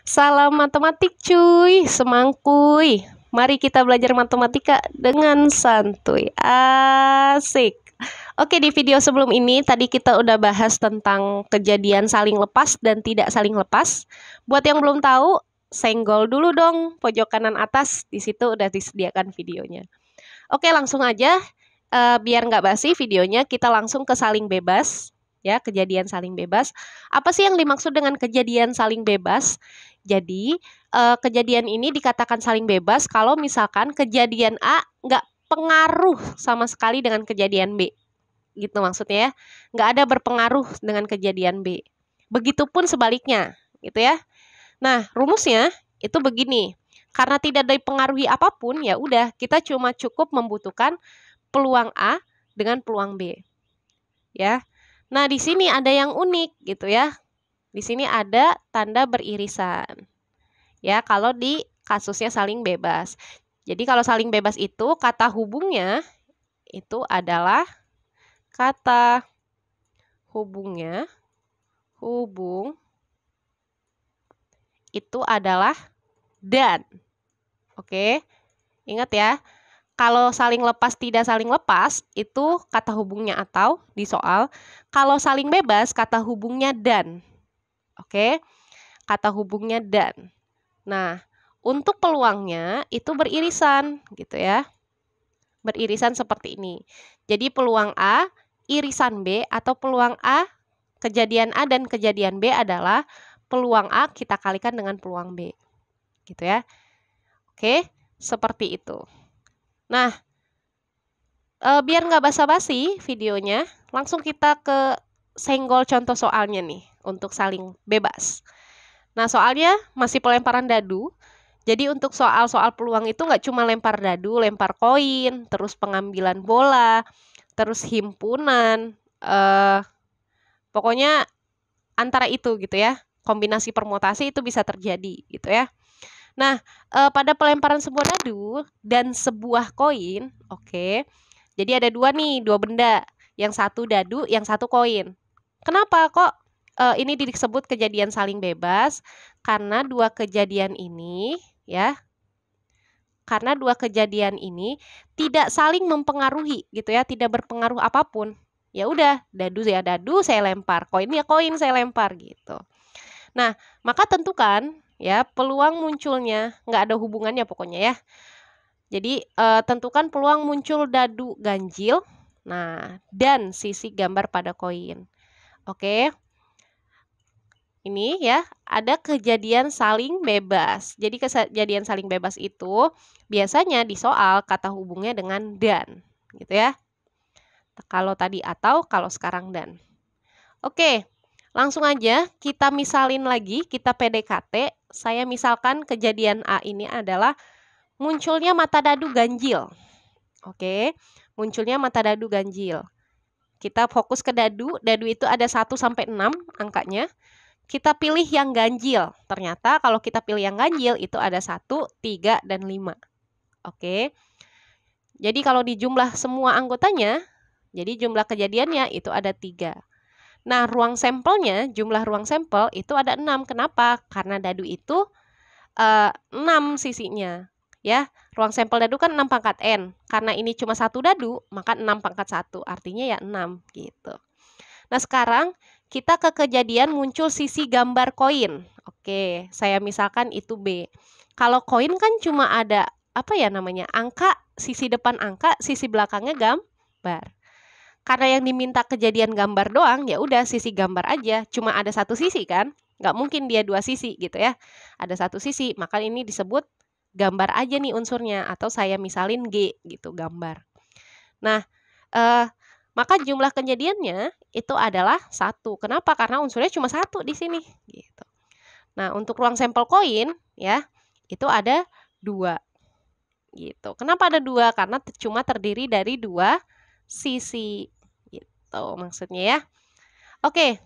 Salam matematik cuy, semangkuy. Mari kita belajar matematika dengan santuy. Asik. Oke, di video sebelum ini tadi kita udah bahas tentang kejadian saling lepas dan tidak saling lepas. Buat yang belum tahu, senggol dulu dong pojok kanan atas. Di situ udah disediakan videonya. Oke, langsung aja. Biar nggak basi videonya, kita langsung ke saling bebas. Ya, kejadian saling bebas. Apa sih yang dimaksud dengan kejadian saling bebas? Jadi, kejadian ini dikatakan saling bebas kalau misalkan kejadian A nggak pengaruh sama sekali dengan kejadian B. Gitu maksudnya ya. Nggak ada berpengaruh dengan kejadian B. Begitupun sebaliknya, gitu ya. Nah, rumusnya itu begini. Karena tidak dipengaruhi apapun, ya udah kita cuma cukup membutuhkan peluang A dengan peluang B. Ya. Nah, di sini ada yang unik gitu ya. Di sini ada tanda beririsan. Ya, kalau di kasusnya saling bebas. Jadi kalau saling bebas itu kata hubungnya itu adalah kata hubungnya hubung itu adalah dan. Oke. Ingat ya. Kalau saling lepas tidak saling lepas itu kata hubungnya atau di soal. Kalau saling bebas kata hubungnya dan. Oke. Kata hubungnya dan. Nah, untuk peluangnya itu beririsan gitu ya. Beririsan seperti ini. Jadi peluang A, irisan B atau peluang A, kejadian A dan kejadian B adalah peluang A kita kalikan dengan peluang B. Gitu ya. Oke, seperti itu. Nah, biar nggak basa-basi videonya, langsung kita ke senggol contoh soalnya nih untuk saling bebas. Nah, soalnya masih pelemparan dadu. Jadi untuk soal-soal peluang itu nggak cuma lempar dadu, lempar koin, terus pengambilan bola, terus himpunan, pokoknya antara itu gitu ya. Kombinasi permutasi itu bisa terjadi gitu ya. Nah, pada pelemparan sebuah dadu dan sebuah koin, oke. Jadi ada dua nih, dua benda. Yang satu dadu, yang satu koin. Kenapa kok ini disebut kejadian saling bebas? Karena dua kejadian ini ya, karena dua kejadian ini tidak saling mempengaruhi gitu ya, tidak berpengaruh apapun. Ya udah, dadu ya dadu saya lempar, koin ya koin saya lempar gitu. Nah, maka tentukan ya peluang munculnya, nggak ada hubungannya pokoknya ya. Jadi tentukan peluang muncul dadu ganjil, nah dan sisi gambar pada koin. Oke. Ini ya, ada kejadian saling bebas. Jadi kejadian saling bebas itu biasanya di soal kata hubungnya dengan dan, gitu ya. Kalau tadi atau, kalau sekarang dan. Oke, langsung aja kita misalin lagi, kita PDKT. Saya misalkan kejadian A ini adalah munculnya mata dadu ganjil. Oke, munculnya mata dadu ganjil. Kita fokus ke dadu, dadu itu ada 1 sampai 6 angkanya. Kita pilih yang ganjil. Ternyata kalau kita pilih yang ganjil itu ada 1, 3, dan 5. Oke. Jadi kalau dijumlah semua anggotanya, jadi jumlah kejadiannya itu ada 3. Nah, ruang sampelnya, jumlah ruang sampel itu ada 6. Kenapa? Karena dadu itu 6 sisinya. Ya, ruang sampel dadu kan 6 pangkat N. Karena ini cuma satu dadu, maka 6 pangkat 1. Artinya ya 6 gitu. Nah, sekarang kita ke kejadian muncul sisi gambar koin. Oke, saya misalkan itu B. Kalau koin kan cuma ada apa ya namanya? Angka, sisi depan angka, sisi belakangnya gambar. Karena yang diminta kejadian gambar doang, ya udah sisi gambar aja. Cuma ada satu sisi kan? Nggak mungkin dia dua sisi gitu ya. Ada satu sisi, maka ini disebut gambar aja nih unsurnya. Atau saya misalin G gitu, gambar. Nah, maka jumlah kejadiannya itu adalah 1. Kenapa? Karena unsurnya cuma 1 di sini. Gitu. Nah, untuk ruang sampel koin ya, itu ada 2. Gitu. Kenapa ada 2? Karena cuma terdiri dari 2 sisi. Gitu maksudnya ya. Oke,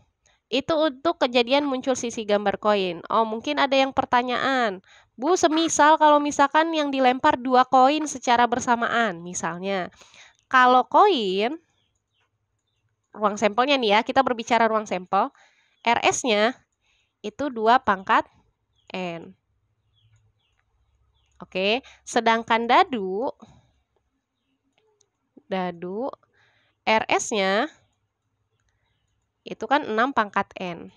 itu untuk kejadian muncul sisi gambar koin. Oh, mungkin ada yang pertanyaan. Bu, semisal kalau misalkan yang dilempar 2 koin secara bersamaan. Misalnya, kalau koin ruang sampelnya nih ya, kita berbicara ruang sampel, RS-nya itu 2 pangkat N. Oke, sedangkan dadu RS-nya itu kan 6 pangkat N.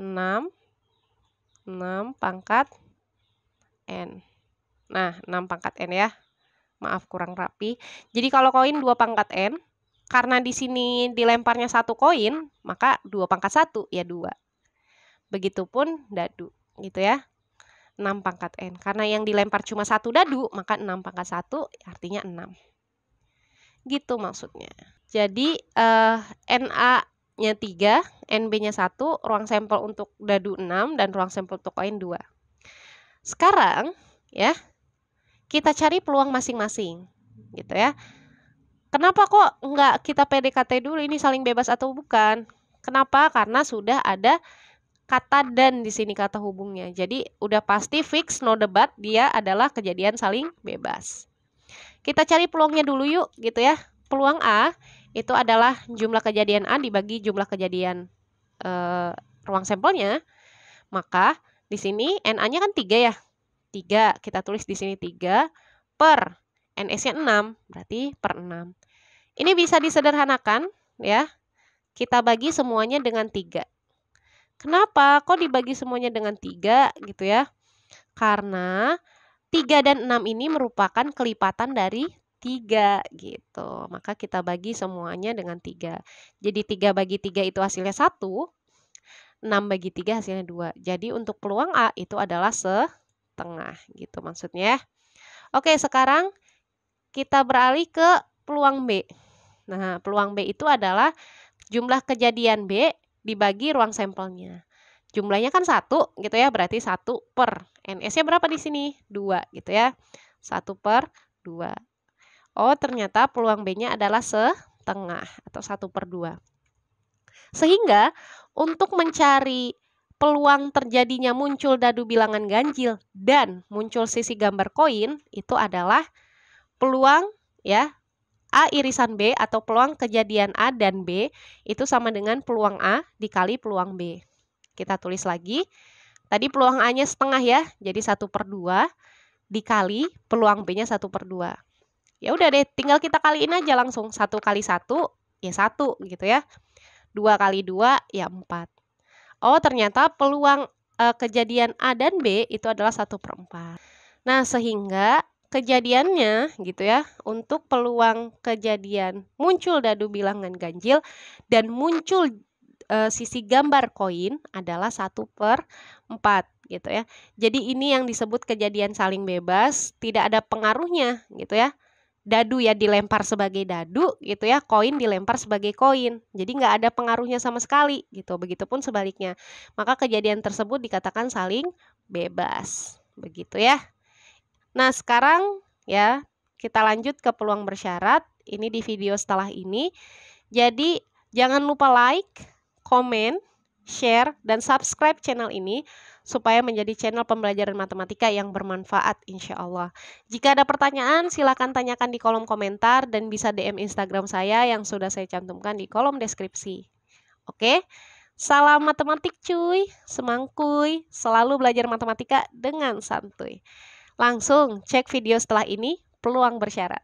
6 pangkat N. Nah, 6 pangkat N ya. Maaf kurang rapi. Jadi kalau koin 2 pangkat N, karena di sini dilemparnya 1 koin, maka 2 pangkat 1 ya 2. Begitupun dadu, gitu ya. 6 pangkat N. Karena yang dilempar cuma 1 dadu, maka 6 pangkat 1 artinya 6. Gitu maksudnya. Jadi NA-nya 3, NB-nya 1, ruang sampel untuk dadu 6, dan ruang sampel untuk koin 2. Sekarang ya, kita cari peluang masing-masing, gitu ya. Kenapa kok nggak kita PDKT dulu ini saling bebas atau bukan? Kenapa? Karena sudah ada kata dan di sini kata hubungnya. Jadi udah pasti fix no debat dia adalah kejadian saling bebas. Kita cari peluangnya dulu yuk, gitu ya. Peluang A itu adalah jumlah kejadian A dibagi jumlah kejadian ruang sampelnya. Maka di sini NA-nya kan 3 ya. 3, kita tulis di sini 3 per NS-nya 6, berarti per 6. Ini bisa disederhanakan ya. Kita bagi semuanya dengan 3. Kenapa? Kok dibagi semuanya dengan 3 gitu ya? Karena 3 dan 6 ini merupakan kelipatan dari 3 gitu. Maka kita bagi semuanya dengan 3. Jadi 3 bagi 3 itu hasilnya 1. 6 bagi 3 hasilnya 2. Jadi untuk peluang A itu adalah setengah gitu maksudnya. Oke, sekarang kita beralih ke peluang B. Nah, peluang B itu adalah jumlah kejadian B dibagi ruang sampelnya. Jumlahnya kan 1 gitu ya, berarti 1 per. NS-nya berapa di sini? 2 gitu ya. 1 per 2. Oh, ternyata peluang B-nya adalah setengah atau 1 per 2. Sehingga untuk mencari peluang terjadinya muncul dadu bilangan ganjil dan muncul sisi gambar koin itu adalah peluang ya A irisan B atau peluang kejadian A dan B itu sama dengan peluang A dikali peluang B. Kita tulis lagi. Tadi peluang A-nya setengah ya, jadi 1 per 2 dikali peluang B-nya 1 per 2. Ya udah deh, tinggal kita kaliin aja langsung. 1 kali 1 ya 1 gitu ya. 2 kali 2 ya 4. Oh, ternyata peluang kejadian A dan B itu adalah 1 per 4. Nah, sehingga kejadiannya gitu ya, untuk peluang kejadian muncul dadu bilangan ganjil dan muncul sisi gambar koin adalah 1 per 4 gitu ya. Jadi ini yang disebut kejadian saling bebas, tidak ada pengaruhnya gitu ya. Dadu ya dilempar sebagai dadu gitu ya, koin dilempar sebagai koin. Jadi nggak ada pengaruhnya sama sekali gitu. Begitupun sebaliknya. Maka kejadian tersebut dikatakan saling bebas. Begitu ya. Nah, sekarang ya kita lanjut ke peluang bersyarat. Ini di video setelah ini. Jadi jangan lupa like, komen, share, dan subscribe channel ini supaya menjadi channel pembelajaran matematika yang bermanfaat insya Allah. Jika ada pertanyaan silakan tanyakan di kolom komentar dan bisa DM Instagram saya yang sudah saya cantumkan di kolom deskripsi. Oke, salam matematik cuy, semangkuy, selalu belajar matematika dengan santuy. Langsung cek video setelah ini, peluang bersyarat.